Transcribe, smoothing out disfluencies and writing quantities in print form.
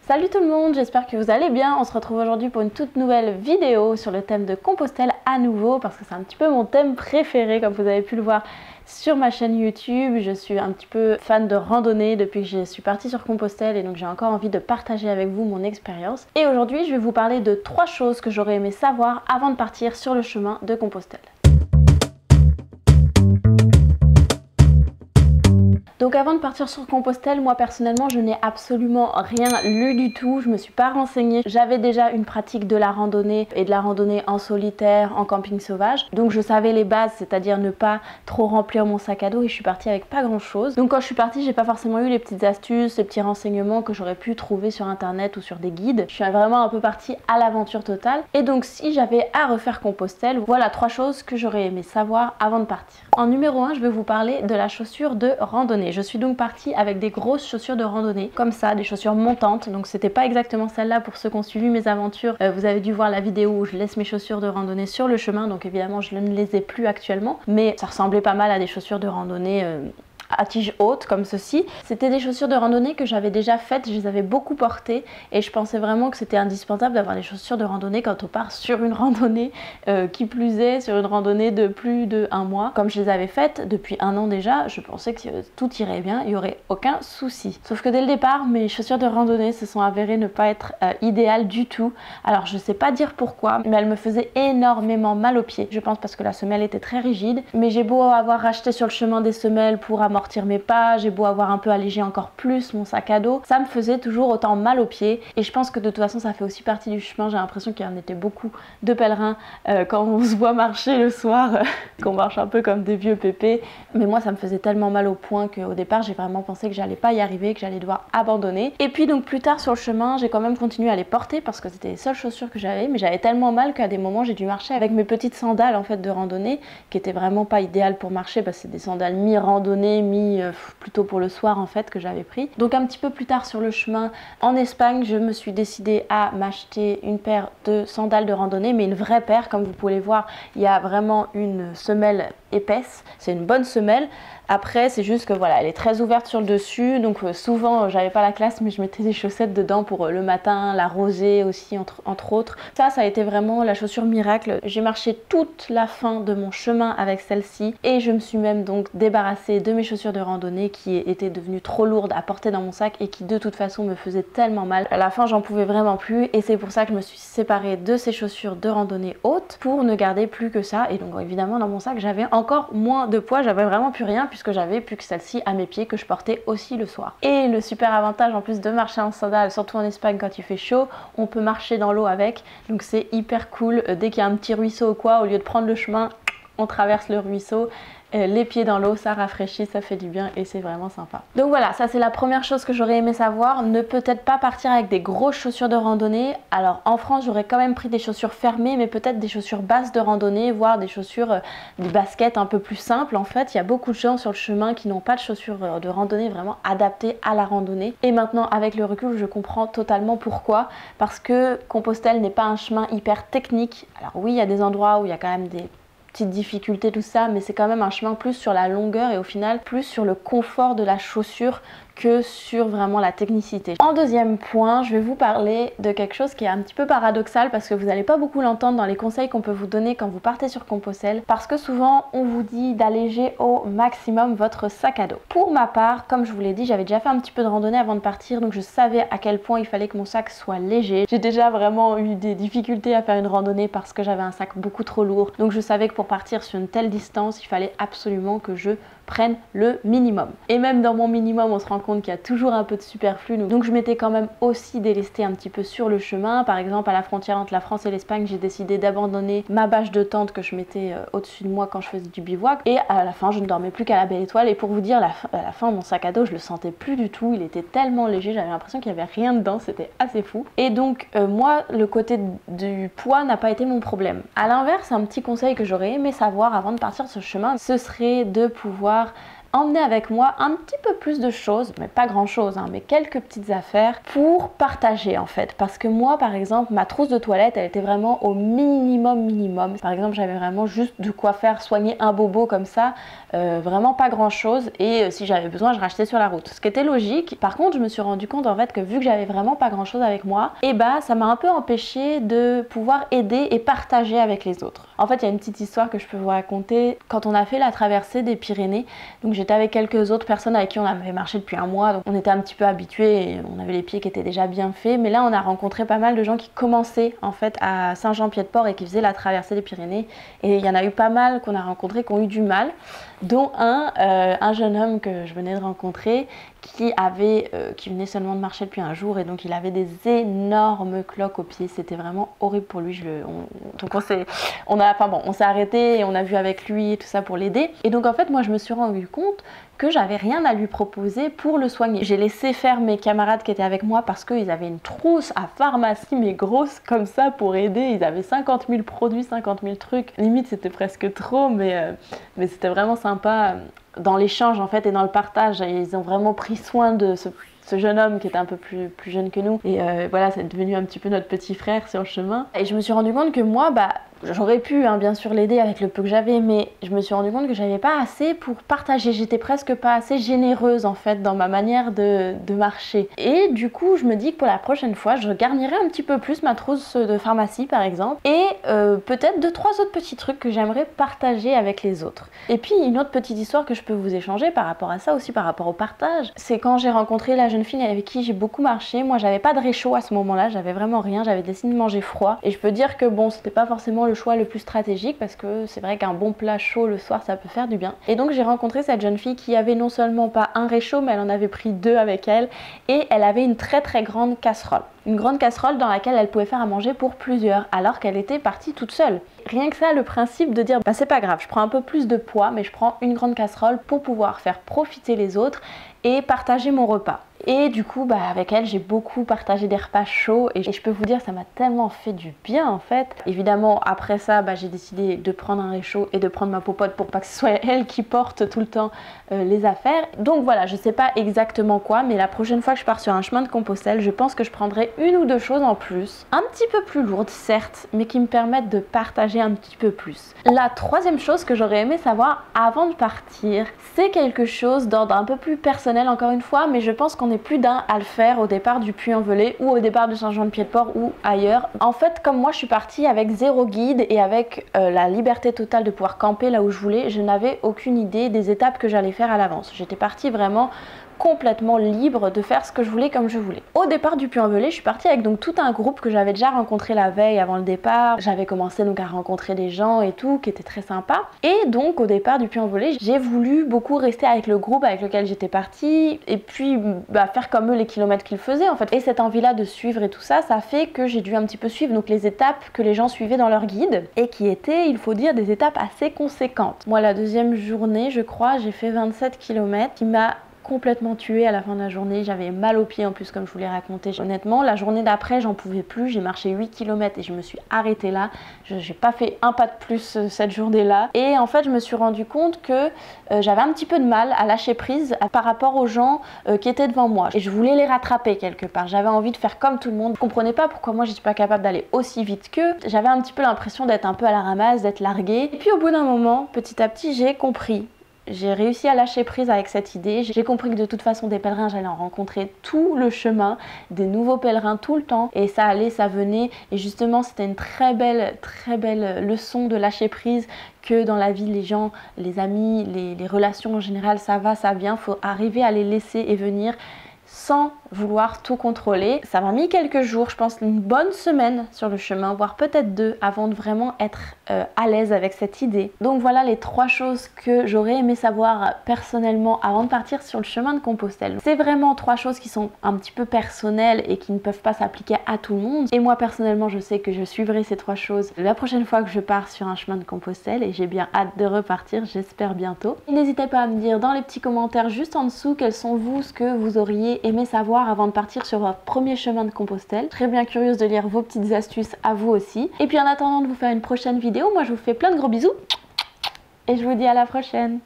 Salut tout le monde, j'espère que vous allez bien. On se retrouve aujourd'hui pour une toute nouvelle vidéo sur le thème de Compostelle à nouveau parce que c'est un petit peu mon thème préféré comme vous avez pu le voir sur ma chaîne YouTube. Je suis un petit peu fan de randonnée depuis que je suis partie sur Compostelle et donc j'ai encore envie de partager avec vous mon expérience. Et aujourd'hui je vais vous parler de 3 choses que j'aurais aimé savoir avant de partir sur le chemin de Compostelle. Donc avant de partir sur Compostelle, moi personnellement je n'ai absolument rien lu du tout, je me suis pas renseignée. J'avais déjà une pratique de la randonnée et de la randonnée en solitaire, en camping sauvage. Donc je savais les bases, c'est-à-dire ne pas trop remplir mon sac à dos et je suis partie avec pas grand chose. Donc quand je suis partie, j'ai pas forcément eu les petites astuces, les petits renseignements que j'aurais pu trouver sur internet ou sur des guides. Je suis vraiment un peu partie à l'aventure totale. Et donc si j'avais à refaire Compostelle, voilà 3 choses que j'aurais aimé savoir avant de partir. En numéro 1, je vais vous parler de la chaussure de randonnée. Je suis donc partie avec des grosses chaussures de randonnée, comme ça, des chaussures montantes. Donc c'était pas exactement celle-là pour ceux qui ont suivi mes aventures. Vous avez dû voir la vidéo où je laisse mes chaussures de randonnée sur le chemin, donc évidemment je ne les ai plus actuellement. Mais ça ressemblait pas mal à des chaussures de randonnée à tige haute comme ceci. C'était des chaussures de randonnée que j'avais déjà faites, je les avais beaucoup portées et je pensais vraiment que c'était indispensable d'avoir des chaussures de randonnée quand on part sur une randonnée, qui plus est sur une randonnée de plus de 1 mois. Comme je les avais faites depuis 1 an déjà, je pensais que tout irait bien, il n'y aurait aucun souci. Sauf que dès le départ, mes chaussures de randonnée se sont avérées ne pas être idéales du tout. Alors je sais pas dire pourquoi, mais elles me faisaient énormément mal aux pieds. Je pense parce que la semelle était très rigide, mais j'ai beau avoir racheté sur le chemin des semelles pour amortir mes pas, j'ai beau avoir un peu allégé encore plus mon sac à dos, ça me faisait toujours autant mal aux pieds et je pense que de toute façon ça fait aussi partie du chemin. J'ai l'impression qu'il y en était beaucoup de pèlerins quand on se voit marcher le soir, qu'on marche un peu comme des vieux pépés, mais moi ça me faisait tellement mal aux poings qu'au départ j'ai vraiment pensé que j'allais pas y arriver, que j'allais devoir abandonner. Et puis donc plus tard sur le chemin j'ai quand même continué à les porter parce que c'était les seules chaussures que j'avais, mais j'avais tellement mal qu'à des moments j'ai dû marcher avec mes petites sandales en fait de randonnée qui étaient vraiment pas idéales pour marcher parce que c'est des sandales mi-randonnée, plutôt pour le soir en fait que j'avais pris. Donc un petit peu plus tard sur le chemin en Espagne, je me suis décidée à m'acheter une paire de sandales de randonnée, mais une vraie paire. Comme vous pouvez le voir, il y a vraiment une semelle épaisse, c'est une bonne semelle. Après c'est juste que voilà, elle est très ouverte sur le dessus, donc souvent j'avais pas la classe mais je mettais des chaussettes dedans pour le matin, la rosée aussi entre autres. Ça a été vraiment la chaussure miracle. J'ai marché toute la fin de mon chemin avec celle-ci et je me suis même donc débarrassée de mes chaussures de randonnée qui étaient devenues trop lourdes à porter dans mon sac et qui de toute façon me faisaient tellement mal. À la fin j'en pouvais vraiment plus et c'est pour ça que je me suis séparée de ces chaussures de randonnée hautes pour ne garder plus que ça. Et donc évidemment dans mon sac j'avais encore moins de poids, j'avais vraiment plus rien puisque j'avais plus que celle-ci à mes pieds que je portais aussi le soir. Et le super avantage en plus de marcher en sandales, surtout en Espagne quand il fait chaud, on peut marcher dans l'eau avec, donc c'est hyper cool. Dès qu'il y a un petit ruisseau ou quoi, au lieu de prendre le chemin, on traverse le ruisseau, les pieds dans l'eau, ça rafraîchit, ça fait du bien et c'est vraiment sympa. Donc voilà, ça c'est la première chose que j'aurais aimé savoir. Ne peut-être pas partir avec des grosses chaussures de randonnée. Alors en France j'aurais quand même pris des chaussures fermées, mais peut-être des chaussures basses de randonnée, voire des chaussures, des baskets un peu plus simples. En fait il y a beaucoup de gens sur le chemin qui n'ont pas de chaussures de randonnée vraiment adaptées à la randonnée. Et maintenant avec le recul je comprends totalement pourquoi. Parce que Compostelle n'est pas un chemin hyper technique. Alors oui il y a des endroits où il y a quand même des petites difficultés tout ça, mais c'est quand même un chemin plus sur la longueur et au final plus sur le confort de la chaussure que sur vraiment la technicité. En deuxième point, je vais vous parler de quelque chose qui est un petit peu paradoxal parce que vous n'allez pas beaucoup l'entendre dans les conseils qu'on peut vous donner quand vous partez sur Compostelle, parce que souvent on vous dit d'alléger au maximum votre sac à dos. Pour ma part, comme je vous l'ai dit, j'avais déjà fait un petit peu de randonnée avant de partir, donc je savais à quel point il fallait que mon sac soit léger. J'ai déjà vraiment eu des difficultés à faire une randonnée parce que j'avais un sac beaucoup trop lourd, donc je savais que pour partir sur une telle distance, il fallait absolument que je prenne le minimum. Et même dans mon minimum, on se rend compte qu'il y a toujours un peu de superflu. Donc je m'étais quand même aussi délestée un petit peu sur le chemin. Par exemple, à la frontière entre la France et l'Espagne, j'ai décidé d'abandonner ma bâche de tente que je mettais au-dessus de moi quand je faisais du bivouac. Et à la fin, je ne dormais plus qu'à la belle étoile. Et pour vous dire, à la fin, mon sac à dos, je le sentais plus du tout. Il était tellement léger, j'avais l'impression qu'il n'y avait rien dedans. C'était assez fou. Et donc, moi, le côté du poids n'a pas été mon problème. À l'inverse, un petit conseil que j'aurais aimé savoir avant de partir sur ce chemin, ce serait de pouvoir emmener avec moi un petit peu plus de choses, mais pas grand chose, hein, mais quelques petites affaires pour partager en fait. Parce que moi par exemple, ma trousse de toilette elle était vraiment au minimum. Par exemple, j'avais vraiment juste de quoi faire soigner un bobo comme ça, vraiment pas grand chose, et si j'avais besoin je rachetais sur la route, ce qui était logique. Par contre je me suis rendu compte en fait que vu que j'avais vraiment pas grand chose avec moi, et bah ça m'a un peu empêché de pouvoir aider et partager avec les autres. En fait il y a une petite histoire que je peux vous raconter. Quand on a fait la traversée des Pyrénées, donc j'étais avec quelques autres personnes avec qui on avait marché depuis un mois, donc on était un petit peu habitués et on avait les pieds qui étaient déjà bien faits, mais là on a rencontré pas mal de gens qui commençaient en fait à Saint-Jean-Pied-de-Port et qui faisaient la traversée des Pyrénées, et il y en a eu pas mal qu'on a rencontrés qui ont eu du mal, dont un jeune homme que je venais de rencontrer qui venait seulement de marcher depuis un jour, et donc il avait des énormes cloques aux pieds. C'était vraiment horrible pour lui. Donc on s'est arrêté et on a vu avec lui et tout ça pour l'aider. Et donc en fait moi je me suis rendu compte que j'avais rien à lui proposer pour le soigner. J'ai laissé faire mes camarades qui étaient avec moi parce qu'ils avaient une trousse à pharmacie mais grosse comme ça pour aider. Ils avaient 50 000 produits, 50 000 trucs. Limite c'était presque trop, mais c'était vraiment sympa dans l'échange en fait et dans le partage. Ils ont vraiment pris soin de ce jeune homme qui était un peu plus jeune que nous, et voilà, c'est devenu un petit peu notre petit frère sur le chemin. Et je me suis rendu compte que moi, j'aurais pu bien sûr l'aider avec le peu que j'avais, mais je me suis rendu compte que j'avais pas assez pour partager. J'étais presque pas assez généreuse en fait dans ma manière de marcher. Et du coup je me dis que pour la prochaine fois je garnirai un petit peu plus ma trousse de pharmacie par exemple, et peut-être 2-3 autres petits trucs que j'aimerais partager avec les autres. Et puis une autre petite histoire que je peux vous échanger par rapport à ça aussi, par rapport au partage, c'est quand j'ai rencontré la jeune fille avec qui j'ai beaucoup marché. Moi j'avais pas de réchaud à ce moment-là, j'avais vraiment rien, j'avais décidé de manger froid, et je peux dire que bon, c'était pas forcément le choix le plus stratégique parce que c'est vrai qu'un bon plat chaud le soir ça peut faire du bien. Et donc j'ai rencontré cette jeune fille qui avait non seulement pas un réchaud, mais elle en avait pris 2 avec elle, et elle avait une très grande casserole. Une grande casserole dans laquelle elle pouvait faire à manger pour plusieurs, alors qu'elle était partie toute seule. Rien que ça, le principe de dire c'est pas grave, je prends un peu plus de poids, mais je prends une grande casserole pour pouvoir faire profiter les autres et partager mon repas. Et du coup avec elle j'ai beaucoup partagé des repas chauds, et je peux vous dire ça m'a tellement fait du bien en fait. Évidemment après ça j'ai décidé de prendre un réchaud et de prendre ma popote pour pas que ce soit elle qui porte tout le temps les affaires. Donc voilà, je sais pas exactement quoi, mais la prochaine fois que je pars sur un chemin de Compostelle, je pense que je prendrai 1 ou 2 choses en plus, un petit peu plus lourdes certes, mais qui me permettent de partager un petit peu plus. La troisième chose que j'aurais aimé savoir avant de partir, c'est quelque chose d'ordre un peu plus personnel encore une fois, mais je pense qu'on est plus d'un à le faire au départ du Puy-en-Velay ou au départ de Saint-Jean-de-Pied-de-Port ou ailleurs. En fait, comme moi je suis partie avec 0 guide et avec la liberté totale de pouvoir camper là où je voulais, je n'avais aucune idée des étapes que j'allais faire à l'avance. J'étais partie vraiment complètement libre de faire ce que je voulais comme je voulais. Au départ du Puy-en-Velay, je suis partie avec donc tout un groupe que j'avais déjà rencontré la veille avant le départ. J'avais commencé donc à rencontrer des gens et tout, qui étaient très sympas. Et donc au départ du Puy-en-Velay, j'ai voulu beaucoup rester avec le groupe avec lequel j'étais partie, et puis faire comme eux les kilomètres qu'ils faisaient en fait. Et cette envie là de suivre et tout ça, ça fait que j'ai dû un petit peu suivre donc les étapes que les gens suivaient dans leur guide, et qui étaient, il faut dire, des étapes assez conséquentes. Moi la deuxième journée, je crois, j'ai fait 27 km, qui m'a complètement tuée à la fin de la journée. J'avais mal aux pieds en plus, comme je vous l'ai raconté. Honnêtement, la journée d'après, j'en pouvais plus. J'ai marché 8 km et je me suis arrêtée là. J'ai pas fait un pas de plus cette journée-là. Et en fait, je me suis rendu compte que j'avais un petit peu de mal à lâcher prise par rapport aux gens qui étaient devant moi. Et je voulais les rattraper quelque part. J'avais envie de faire comme tout le monde. Je comprenais pas pourquoi moi, je suis pas capable d'aller aussi vite qu'eux. J'avais un petit peu l'impression d'être un peu à la ramasse, d'être larguée. Et puis au bout d'un moment, petit à petit, j'ai compris. J'ai réussi à lâcher prise avec cette idée. J'ai compris que de toute façon des pèlerins, j'allais en rencontrer tout le chemin, des nouveaux pèlerins tout le temps, et ça allait, ça venait. Et justement c'était une très belle leçon de lâcher prise, que dans la vie les gens, les amis, les relations en général, ça va, ça vient. Faut arriver à les laisser et venir sans vouloir tout contrôler. Ça m'a mis quelques jours, je pense une bonne semaine sur le chemin, voire peut-être 2, avant de vraiment être à l'aise avec cette idée. Donc voilà les 3 choses que j'aurais aimé savoir personnellement avant de partir sur le chemin de Compostelle. C'est vraiment 3 choses qui sont un petit peu personnelles et qui ne peuvent pas s'appliquer à tout le monde. Et moi personnellement, je sais que je suivrai ces 3 choses la prochaine fois que je pars sur un chemin de Compostelle, et j'ai bien hâte de repartir, j'espère bientôt. Et n'hésitez pas à me dire dans les petits commentaires juste en dessous quels sont vous, ce que vous auriez aimé savoir avant de partir sur votre premier chemin de Compostelle. Très bien curieuse de lire vos petites astuces à vous aussi. Et puis en attendant de vous faire une prochaine vidéo, moi je vous fais plein de gros bisous et je vous dis à la prochaine.